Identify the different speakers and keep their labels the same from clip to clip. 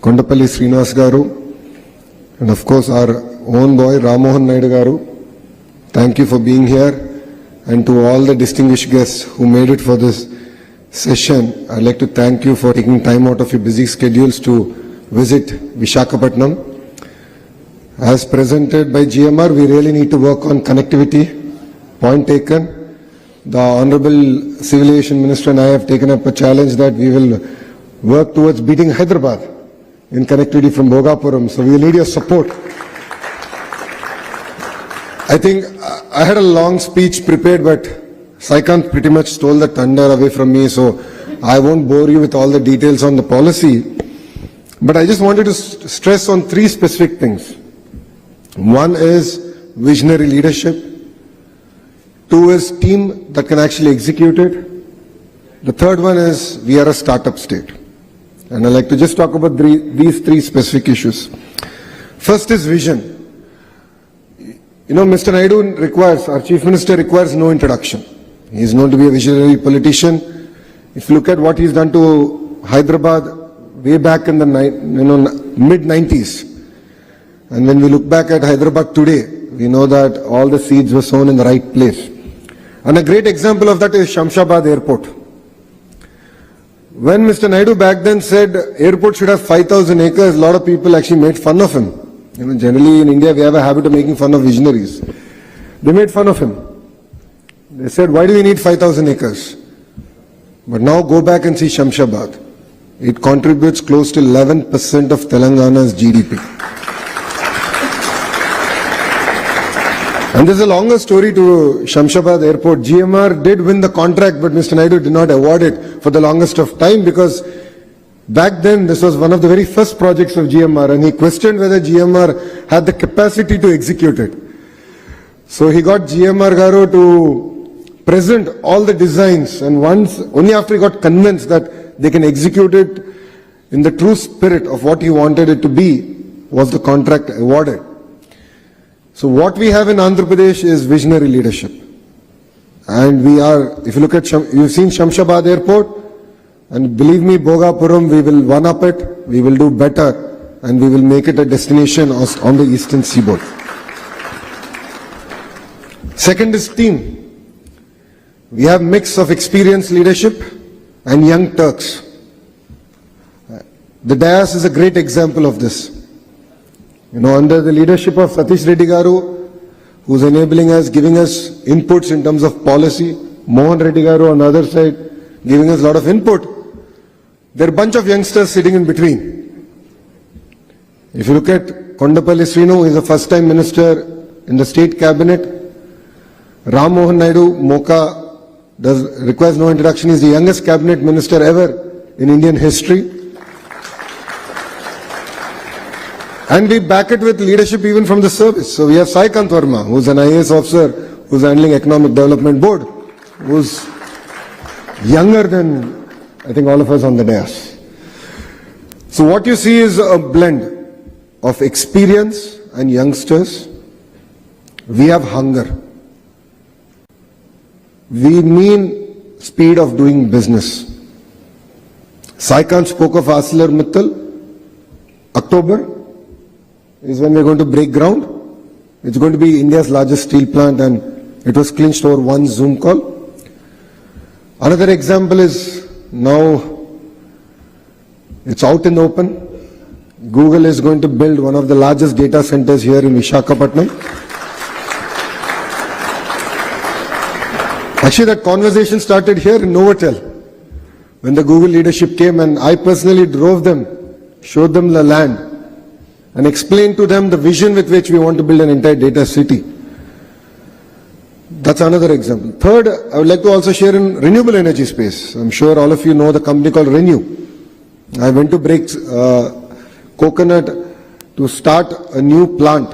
Speaker 1: Kondapalli Srinivas Garu, and of course our own boy Ramohan Naidu Garu. Thank you for being here. And to all the distinguished guests who made it for this session, I'd like to thank you for taking time out of your busy schedules to visit Visakhapatnam. As presented by GMR, we really need to work on connectivity. Point taken. The Honorable Civil Aviation Minister and I have taken up a challenge that we will work towards beating Hyderabad in connectivity from Bhogapuram. So we will need your support. I think I had a long speech prepared, but Saikant pretty much stole the thunder away from me, so I won't bore you with all the details on the policy. But I just wanted to stress on three specific things. One is visionary leadership. Two is team that can actually execute it. The third one is we are a startup state. And I'd like to just talk about these three specific issues. First is vision. You know, Mr. Naidu requires, our Chief Minister requires no introduction. He is known to be a visionary politician. If you look at what he's done to Hyderabad way back in the mid-90s, and when we look back at Hyderabad today, we know that all the seeds were sown in the right place. And a great example of that is Shamshabad Airport. When Mr. Naidu back then said airport should have 5,000 acres, a lot of people actually made fun of him. You know, generally in India we have a habit of making fun of visionaries. They made fun of him. They said, why do we need 5,000 acres? But now go back and see Shamshabad. It contributes close to 11% of Telangana's GDP. And there's a longer story to Shamshabad Airport. GMR did win the contract, but Mr. Naidu did not award it for the longest of time because back then this was one of the very first projects of GMR, and he questioned whether GMR had the capacity to execute it. So he got GMR Garu to present all the designs, and only after he got convinced that they can execute it in the true spirit of what he wanted it to be, was the contract awarded. So what we have in Andhra Pradesh is visionary leadership. And we are, if you look at, you've seen Shamshabad Airport, and believe me, Bhogapuram, we will one-up it, we will do better, and we will make it a destination on the eastern seaboard. Second is team. We have mix of experienced leadership and young Turks. The Dayas is a great example of this. You know, under the leadership of Satish Reddy Garu, who's enabling us, giving us inputs in terms of policy, Mohan Reddy Garu on the other side, giving us a lot of input. There are a bunch of youngsters sitting in between. If you look at Kondapalli Srinu, he's a first-time minister in the state cabinet. Ram Mohan Naidu, Moka, requires no introduction. He's the youngest cabinet minister ever in Indian history. And we back it with leadership even from the service. So we have Saikant Verma, who's an IAS officer, who's handling Economic Development Board, who's younger than, I think, all of us on the dais. So what you see is a blend of experience and youngsters. We have hunger. We mean speed of doing business. Saikant spoke of ArcelorMittal. October is when we're going to break ground. It's going to be India's largest steel plant, and it was clinched over one Zoom call. Another example is now it's out in the open. Google is going to build one of the largest data centers here in Visakhapatnam. Actually, that conversation started here in Novotel when the Google leadership came, and I personally drove them, showed them the land, and explained to them the vision with which we want to build an entire data city. That's another example. Third, I would like to also share in renewable energy space. I'm sure all of you know the company called Renew. I went to break coconut to start a new plant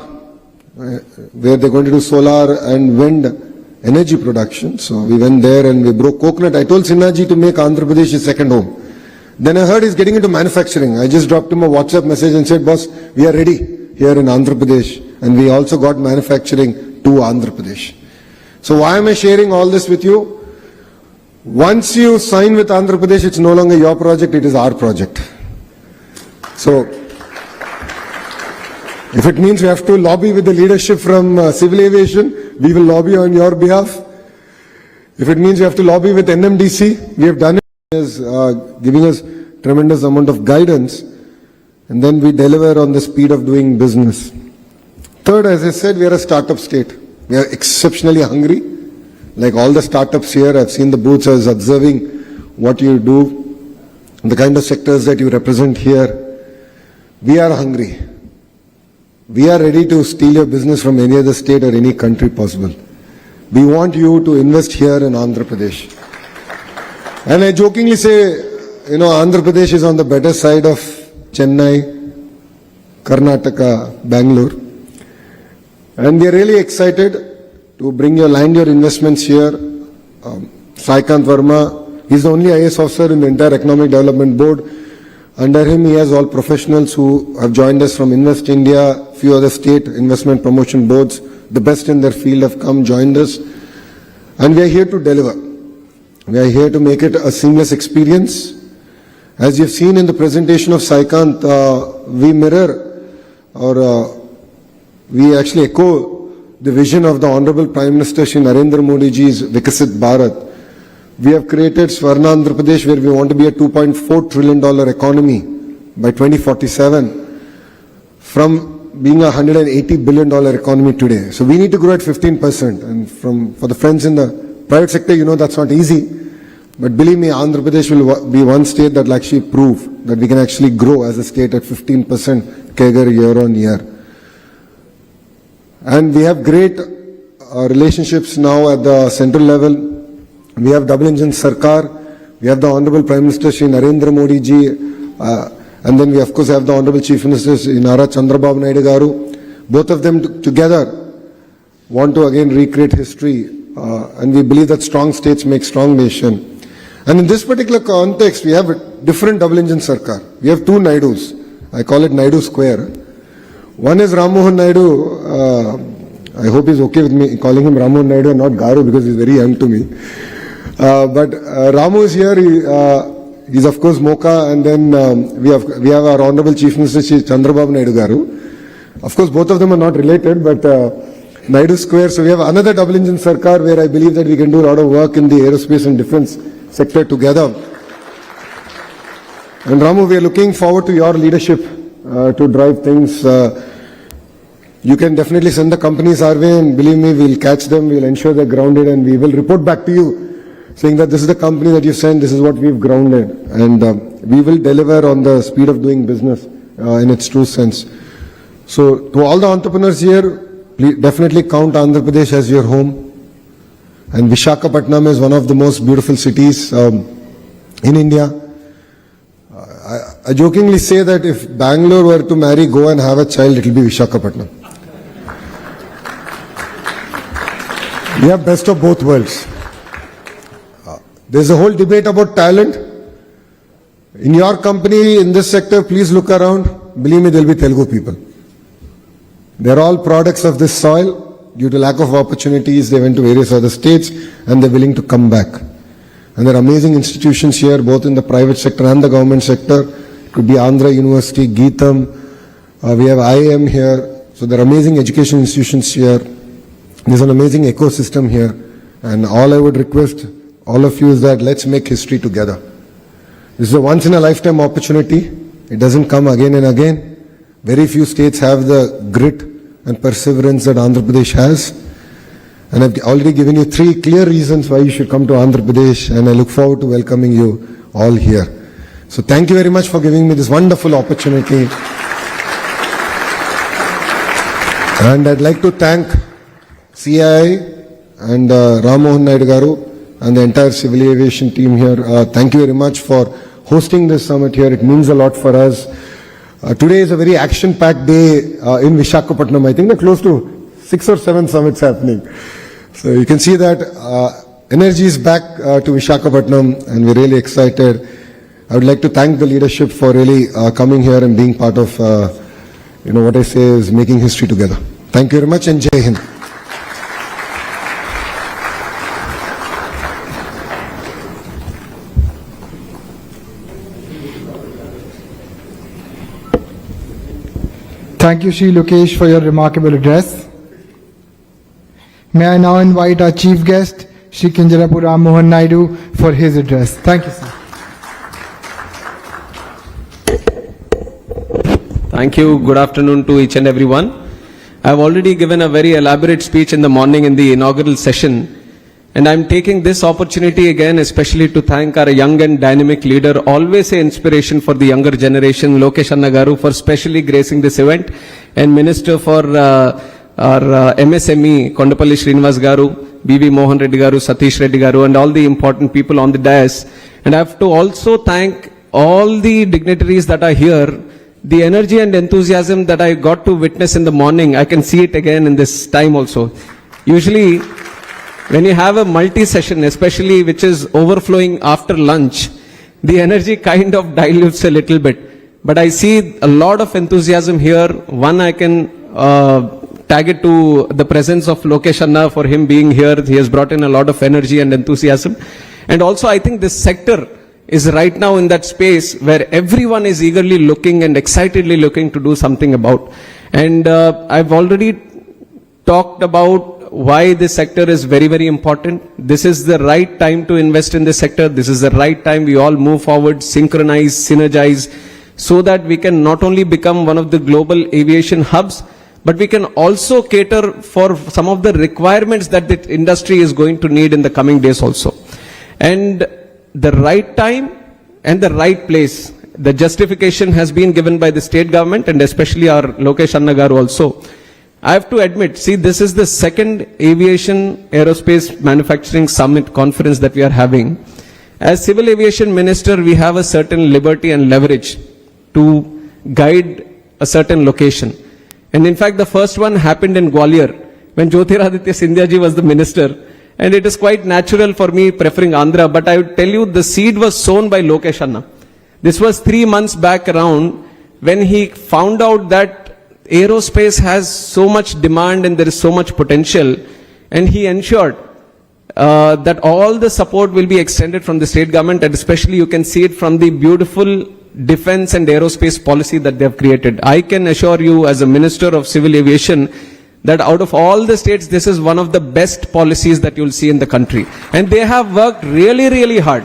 Speaker 1: where they're going to do solar and wind energy production. So we went there and we broke coconut. I told Sinhaji to make Andhra Pradesh his second home. Then I heard he's getting into manufacturing. I just dropped him a WhatsApp message and said, boss, we are ready here in Andhra Pradesh. And we also got manufacturing to Andhra Pradesh. So why am I sharing all this with you? Once you sign with Andhra Pradesh, it's no longer your project, it is our project. So, if it means we have to lobby with the leadership from civil aviation, we will lobby on your behalf. If it means we have to lobby with NMDC, we have done it. Is giving us tremendous amount of guidance, and then we deliver on the speed of doing business. Third, as I said, we are a startup state. We are exceptionally hungry. Like all the startups here, I've seen the booths, I was observing what you do, the kind of sectors that you represent here. We are hungry. We are ready to steal your business from any other state or any country possible. We want you to invest here in Andhra Pradesh. And I jokingly say, Andhra Pradesh is on the better side of Chennai, Karnataka, Bangalore. And we are really excited to bring land your investments here. Saikant Verma, he's the only IAS officer in the entire Economic Development Board. Under him, he has all professionals who have joined us from Invest India, few other state investment promotion boards. The best in their field have come, joined us. And we are here to deliver. We are here to make it a seamless experience. As you've seen in the presentation of Saikant, we mirror or we actually echo the vision of the Honorable Prime Minister Shri Narendra Modi ji's Vikasit Bharat. We have created Swarna Andhra Pradesh, where we want to be a $2.4 trillion economy by 2047 from being a $180 billion economy today. So we need to grow at 15%. And for the friends in the private sector, that's not easy. But believe me, Andhra Pradesh will be one state that will actually prove that we can actually grow as a state at 15% CAGR year on year. And we have great relationships now at the central level. We have double engine Sarkar. We have the Honorable Prime Minister Shri Narendra Modi ji. And then we of course have the Honorable Chief Minister Nara Chandrababu Naidu Garu. Both of them together want to again recreate history. And we believe that strong states make strong nation. And in this particular context, we have a different double engine Sarkar. We have two Naidus. I call it Naidu Square. One is Ram Mohan Naidu. I hope he's okay with me calling him Ram Mohan Naidu and not Garu because he's very young to me. But Ramu is here. He's of course Mocha, and then we have our Honorable Chief Minister Shri Chandrababu Naidu Garu. Of course, both of them are not related, but Naidu Square. So we have another double engine Sarkar where I believe that we can do a lot of work in the aerospace and defense sector together. And Ramu, we are looking forward to your leadership to drive things. You can definitely send the companies our way, and believe me, we'll catch them, we'll ensure they're grounded, and we will report back to you saying that this is the company that you sent, this is what we've grounded, and we will deliver on the speed of doing business in its true sense. So to all the entrepreneurs here, please definitely count Andhra Pradesh as your home. And Visakhapatnam is one of the most beautiful cities in India. I jokingly say that if Bangalore were to marry, go and have a child, it will be Visakhapatnam. We have best of both worlds. There's a whole debate about talent. In your company, in this sector, please look around. Believe me, there will be Telugu people. They're all products of this soil. Due to lack of opportunities, they went to various other states and they're willing to come back. And there are amazing institutions here, both in the private sector and the government sector. It could be Andhra University, Geetham. We have IIM here. So there are amazing education institutions here. There's an amazing ecosystem here. And all I would request all of you is that let's make history together. This is a once in a lifetime opportunity. It doesn't come again and again. Very few states have the grit and perseverance that Andhra Pradesh has. And I've already given you 3 clear reasons why you should come to Andhra Pradesh, and I look forward to welcoming you all here. So thank you very much for giving me this wonderful opportunity. And I'd like to thank CII and Ram Mohan Naidu Garu and the entire civil aviation team here. Thank you very much for hosting this summit here. It means a lot for us. Today is a very action-packed day in Visakhapatnam. I think there are close to 6 or 7 summits happening. So you can see that energy is back to Visakhapatnam, and we're really excited. I would like to thank the leadership for really coming here and being part of, what I say is making history together. Thank you very much, and Jai Hind.
Speaker 2: Thank you, Shri Lokesh, for your remarkable address. May I now invite our chief guest, Shri Kinjarapu Ram Mohan Naidu, for his address. Thank you, sir.
Speaker 3: Thank you. Good afternoon to each and everyone. I have already given a very elaborate speech in the morning in the inaugural session. And I'm taking this opportunity again, especially to thank our young and dynamic leader, always an inspiration for the younger generation, Lokesh Anna Garu, for specially gracing this event, and Minister for our MSME, Kondapalli Srinivas Garu, B.V. Mohan Reddy Garu, Satish Reddy Garu, and all the important people on the dais. And I have to also thank all the dignitaries that are here. The energy and enthusiasm that I got to witness in the morning, I can see it again in this time also. Usually, when you have a multi-session, especially which is overflowing after lunch, the energy kind of dilutes a little bit. But I see a lot of enthusiasm here. One, I can tag it to the presence of Lokesh Anna for him being here. He has brought in a lot of energy and enthusiasm. And also, I think this sector is right now in that space where everyone is eagerly looking and excitedly looking to do something about. And I've already talked about why this sector is very, very important. This is the right time to invest in this sector. This is the right time we all move forward, synchronize, synergize, so that we can not only become one of the global aviation hubs, but we can also cater for some of the requirements that the industry is going to need in the coming days also. And the right time and the right place, the justification has been given by the state government and especially our Lokesh Anna Garu also. I have to admit, see, this is the second aviation aerospace manufacturing summit conference that we are having. As civil aviation minister, we have a certain liberty and leverage to guide a certain location. And in fact, the first one happened in Gwalior when Jyotiraditya Scindia ji was the minister. And it is quite natural for me preferring Andhra, but I would tell you the seed was sown by Lokesh Anna. This was 3 months back around when he found out that aerospace has so much demand and there is so much potential, and he ensured that all the support will be extended from the state government, and especially you can see it from the beautiful defense and aerospace policy that they have created. I can assure you as a Minister of Civil Aviation that out of all the states, this is one of the best policies that you'll see in the country. And they have worked really, really hard.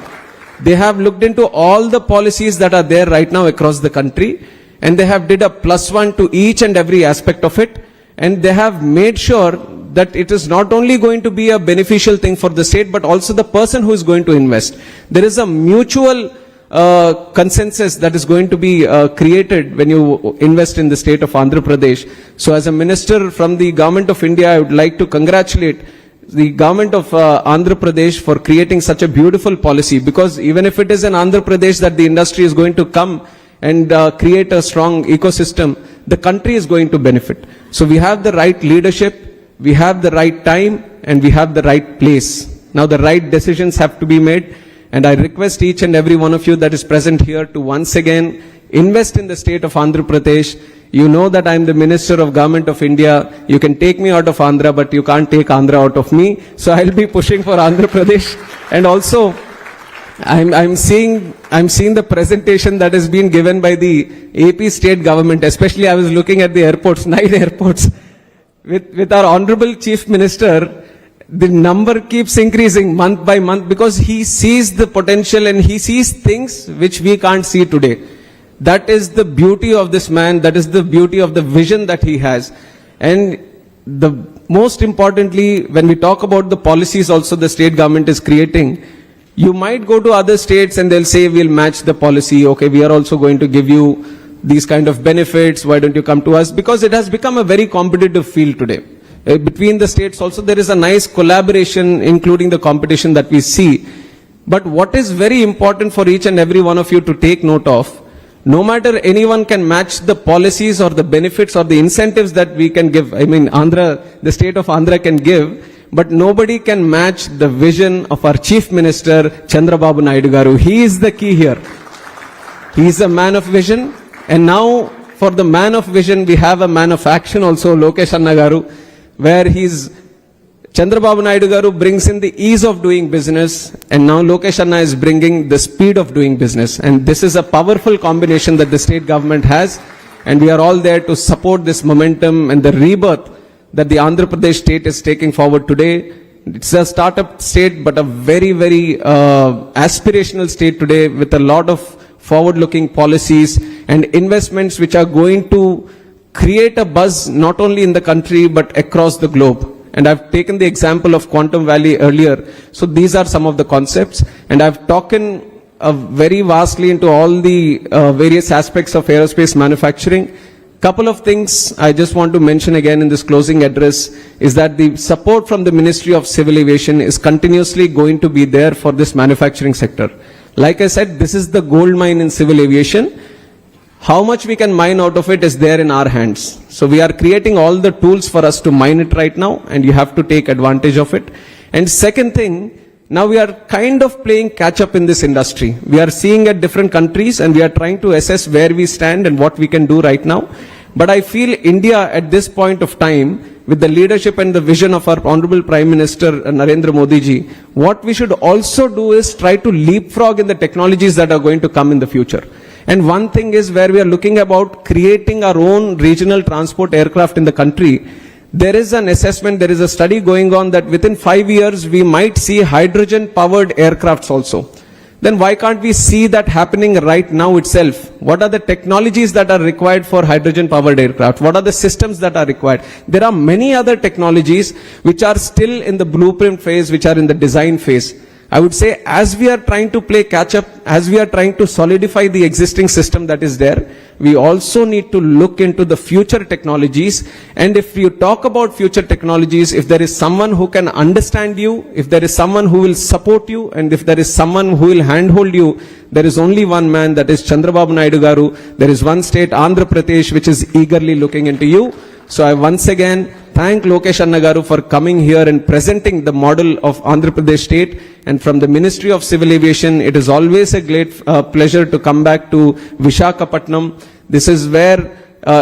Speaker 3: They have looked into all the policies that are there right now across the country, and they have did a +1 to each and every aspect of it, and they have made sure that it is not only going to be a beneficial thing for the state, but also the person who is going to invest. There is a mutual consensus that is going to be created when you invest in the state of Andhra Pradesh. So as a minister from the government of India, I would like to congratulate the government of Andhra Pradesh for creating such a beautiful policy, because even if it is in Andhra Pradesh that the industry is going to come and create a strong ecosystem, the country is going to benefit. So we have the right leadership, we have the right time, and we have the right place. Now the right decisions have to be made, and I request each and every one of you that is present here to once again invest in the state of Andhra Pradesh. You know that I am the Minister of Government of India. You can take me out of Andhra, but you can't take Andhra out of me. So I'll be pushing for Andhra Pradesh. And also, I'm seeing the presentation that has been given by the AP state government. Especially I was looking at the airports, 9 airports. With our Honorable Chief Minister, the number keeps increasing month by month, because he sees the potential and he sees things which we can't see today. That is the beauty of this man. That is the beauty of the vision that he has. And the most importantly, when we talk about the policies also the state government is creating, you might go to other states and they'll say, we'll match the policy. Okay, we are also going to give you these kind of benefits. Why don't you come to us? Because it has become a very competitive field today. Between the states also, there is a nice collaboration, including the competition that we see. But what is very important for each and every one of you to take note of, no matter anyone can match the policies or the benefits or the incentives that we can give. I mean, Andhra, the state of Andhra can give, but nobody can match the vision of our Chief Minister, Chandrababu Naidu Garu. He is the key here. He is a man of vision. And now, for the man of vision, we have a man of action also, Lokesh Anna Garu, where Chandrababu Naidu Garu brings in the ease of doing business, and now Lokesh Anna is bringing the speed of doing business. And this is a powerful combination that the state government has. and we are all there to support this momentum and the rebirth that the Andhra Pradesh state is taking forward today. It's a startup state, but a very, very aspirational state today with a lot of forward-looking policies and investments which are going to create a buzz not only in the country but across the globe. And I've taken the example of Quantum Valley earlier. So these are some of the concepts, and I've talked very vastly into all the various aspects of aerospace manufacturing. Couple of things I just want to mention again in this closing address is that the support from the Ministry of Civil Aviation is continuously going to be there for this manufacturing sector. Like I said, this is the gold mine in civil aviation. How much we can mine out of it is there in our hands. So we are creating all the tools for us to mine it right now, and you have to take advantage of it. And second thing, now we are kind of playing catch up in this industry. We are seeing at different countries and we are trying to assess where we stand and what we can do right now. But I feel India at this point of time, with the leadership and the vision of our Honorable Prime Minister Narendra Modi ji, what we should also do is try to leapfrog in the technologies that are going to come in the future. And one thing is where we are looking about creating our own regional transport aircraft in the country. There is an assessment, there is a study going on that within 5 years we might see hydrogen powered aircrafts also. Then why can't we see that happening right now itself? What are the technologies that are required for hydrogen powered aircraft? What are the systems that are required? There are many other technologies which are still in the blueprint phase, which are in the design phase. I would say as we are trying to play catch up, as we are trying to solidify the existing system that is there, we also need to look into the future technologies. And if you talk about future technologies, if there is someone who can understand you, if there is someone who will support you, and if there is someone who will handhold you, there is only one man, that is Chandrababu Naidu Garu. There is one state, Andhra Pradesh, which is eagerly looking into you. So I once again thank Lokesh Anna Garu for coming here and presenting the model of Andhra Pradesh state. And from the Ministry of Civil Aviation, it is always a great pleasure to come back to Visakhapatnam. This is where,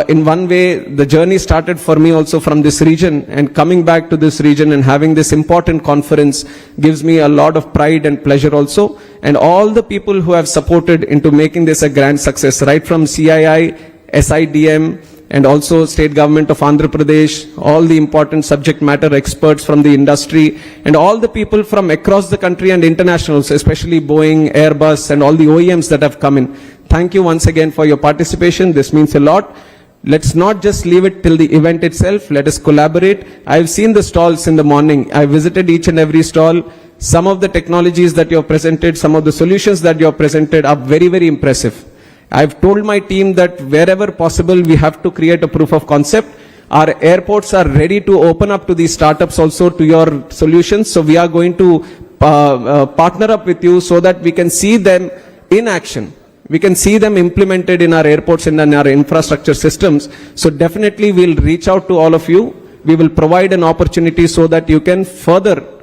Speaker 3: in one way, the journey started for me also from this region. And coming back to this region and having this important conference gives me a lot of pride and pleasure also. And all the people who have supported into making this a grand success, right from CII, SIDM, and also state government of Andhra Pradesh, all the important subject matter experts from the industry, and all the people from across the country and international, so especially Boeing, Airbus, and all the OEMs that have come in. Thank you once again for your participation. This means a lot. Let's not just leave it till the event itself. Let us collaborate. I've seen the stalls in the morning. I visited each and every stall. Some of the technologies that you have presented, some of the solutions that you have presented are very, very impressive. I've told my team that wherever possible, we have to create a proof of concept. Our airports are ready to open up to these startups also to your solutions. So we are going to partner up with you so that we can see them in action. We can see them implemented in our airports and in our infrastructure systems. So definitely we'll reach out to all of you. We will provide an opportunity so that you can further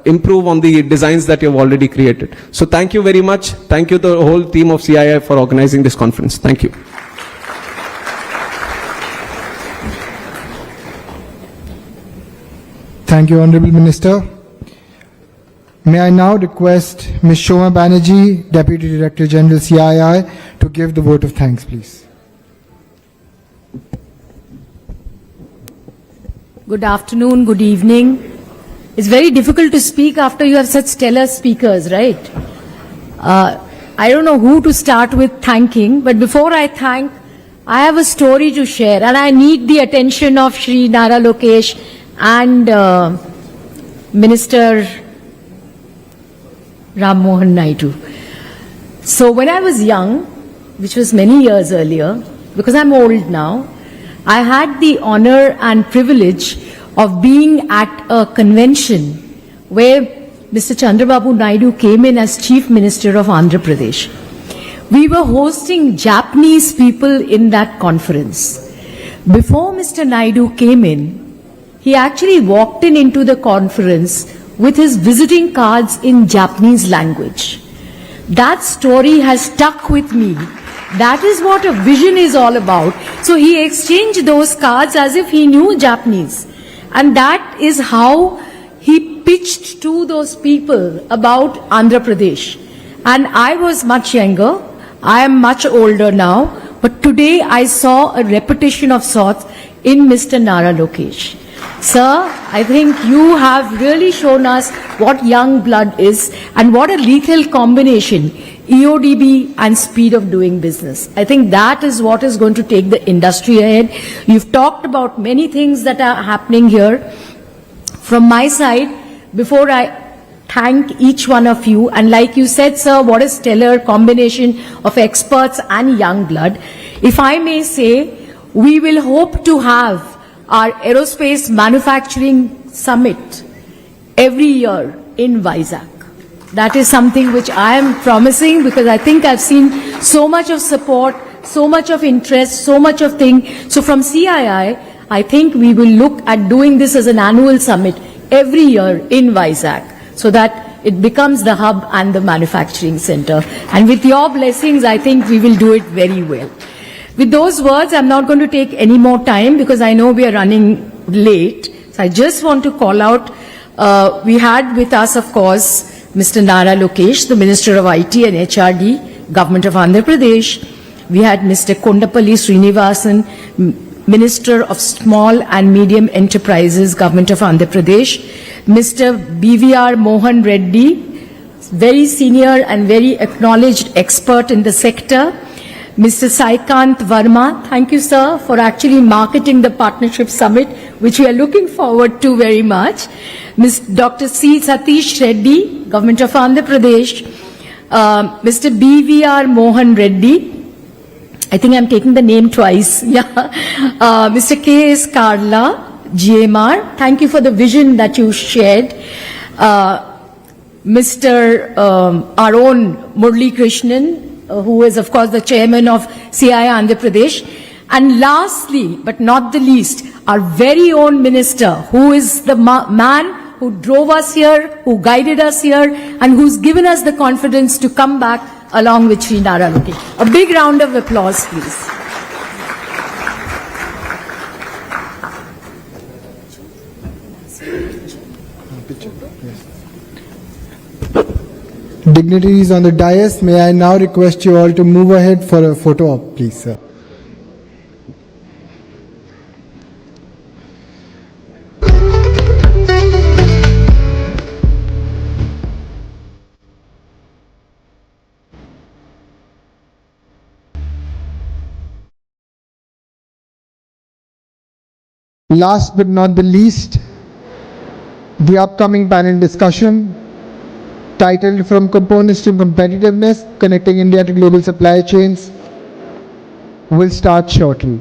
Speaker 3: improve on the designs that you have already created. So thank you very much. Thank you to the whole team of CII for organizing this conference. Thank you.
Speaker 2: Thank you, Honorable Minister. May I now request Ms. Shoma Banerjee, Deputy Director General CII, to give the vote of thanks, please.
Speaker 4: Good afternoon, good evening. It's very difficult to speak after you have such stellar speakers, right? I don't know who to start with thanking, but before I thank, I have a story to share, and I need the attention of Shri Nara Lokesh and Minister Ram Mohan Naidu. So when I was young, which was many years earlier, because I'm old now, I had the honor and privilege of being at a convention where Mr. Chandrababu Naidu came in as Chief Minister of Andhra Pradesh. We were hosting Japanese people in that conference. Before Mr. Naidu came in, he actually walked into the conference with his visiting cards in Japanese language. That story has stuck with me. That is what a vision is all about. So he exchanged those cards as if he knew Japanese. And that is how he pitched to those people about Andhra Pradesh. And I was much younger. I am much older now. But today I saw a repetition of sorts in Mr. Nara Lokesh. Sir, I think you have really shown us what young blood is and what a lethal combination, EODB and speed of doing business. I think that is what is going to take the industry ahead. You've talked about many things that are happening here. From my side, before I thank each one of you, and like you said, sir, what a stellar combination of experts and young blood. If I may say, we will hope to have our Aerospace Manufacturing Summit every year in Vizag. That is something which I am promising, because I think I've seen so much of support, so much of interest, so much of thing. So from CII, I think we will look at doing this as an annual summit every year in Vizag, so that it becomes the hub and the manufacturing center. And with your blessings, I think we will do it very well. With those words, I'm not going to take any more time because I know we are running late. So I just want to call out, we had with us, of course, Mr. Nara Lokesh, the Minister of IT and HRD, Government of Andhra Pradesh. We had Mr. Kondapalli Srinivasan, Minister of Small and Medium Enterprises, Government of Andhra Pradesh. Mr. BVR Mohan Reddy, very senior and very acknowledged expert in the sector. Mr. Saikant Verma, thank you, sir, for actually marketing the Partnership Summit, which we are looking forward to very much. Dr. C. Satish Reddy, Government of Andhra Pradesh. Mr. BVR Mohan Reddy, I think I'm taking the name twice. Yeah. Mr. K.S. Karla, GMR, thank you for the vision that you shared. Mr. Our own Murli Krishnan, who is, of course, the chairman of CII Andhra Pradesh. And lastly, but not the least, our very own minister, who is the man who drove us here, who guided us here, and who's given us the confidence to come back along with Sri Nara Lokesh. A big round of applause, please.
Speaker 2: Dignitaries on the dais, may I now request you all to move ahead for a photo op, please, sir. Last but not the least, the upcoming panel discussion, titled From Components to Competitiveness, Connecting India to Global Supply Chains, will start shortly.